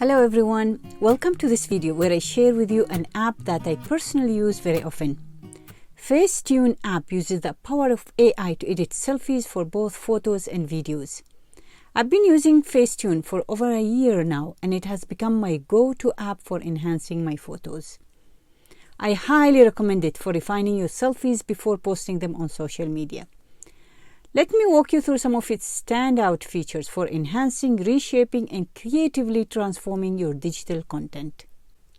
Hello everyone, welcome to this video where I share with you an app that I personally use very often. Facetune app uses the power of AI to edit selfies for both photos and videos. I've been using Facetune for over a year now and it has become my go-to app for enhancing my photos. I highly recommend it for refining your selfies before posting them on social media. Let me walk you through some of its standout features for enhancing, reshaping, and creatively transforming your digital content.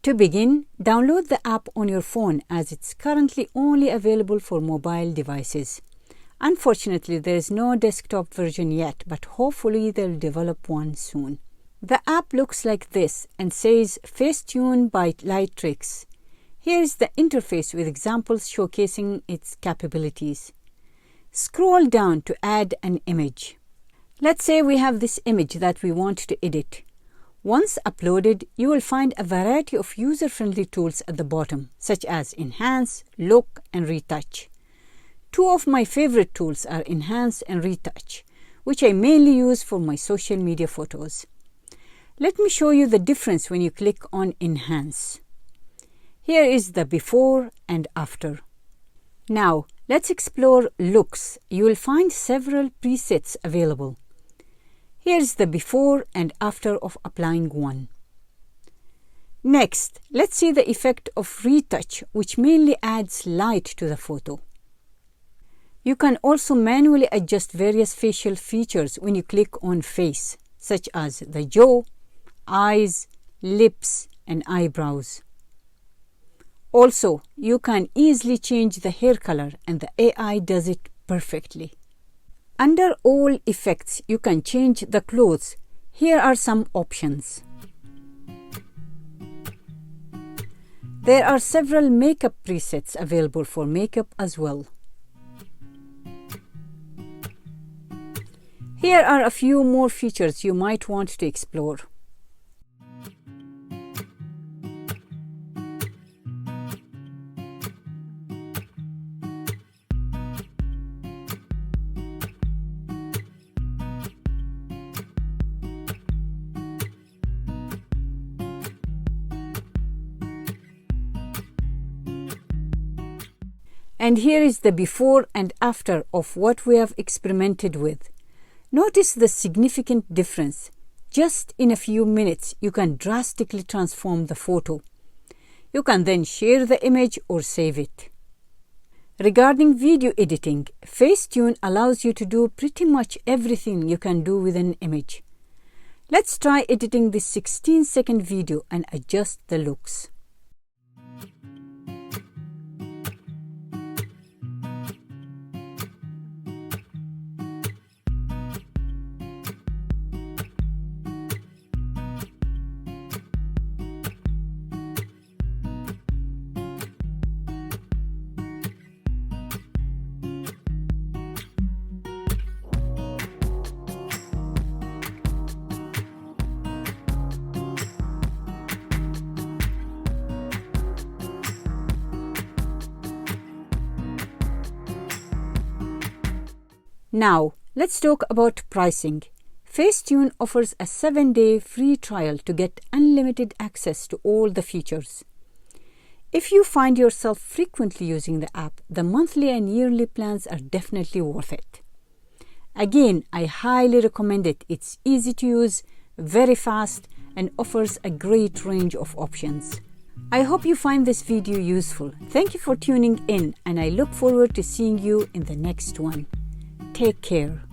To begin, download the app on your phone as it's currently only available for mobile devices. Unfortunately, there is no desktop version yet, but hopefully they'll develop one soon. The app looks like this and says Facetune by Lightricks. Here is the interface with examples showcasing its capabilities. Scroll down to add an image. Let's say we have this image that we want to edit. Once uploaded, you will find a variety of user-friendly tools at the bottom, such as Enhance, Look, and Retouch. Two of my favorite tools are Enhance and Retouch, which I mainly use for my social media photos. Let me show you the difference when you click on Enhance. Here is the before and after. Now, let's explore looks. You will find several presets available. Here's the before and after of applying one. Next, let's see the effect of retouch, which mainly adds light to the photo. You can also manually adjust various facial features when you click on face, such as the jaw, eyes, lips, and eyebrows. Also, you can easily change the hair color and the AI does it perfectly. Under all effects, you can change the clothes. Here are some options. There are several makeup presets available for makeup as well. Here are a few more features you might want to explore. And here is the before and after of what we have experimented with. Notice the significant difference. Just in a few minutes, you can drastically transform the photo. You can then share the image or save it. Regarding video editing, Facetune allows you to do pretty much everything you can do with an image. Let's try editing this 16-second video and adjust the looks. Now, let's talk about pricing. Facetune offers a 7-day free trial to get unlimited access to all the features. If you find yourself frequently using the app, the monthly and yearly plans are definitely worth it. Again, I highly recommend it. It's easy to use, very fast, and offers a great range of options. I hope you find this video useful. Thank you for tuning in, and I look forward to seeing you in the next one. Take care.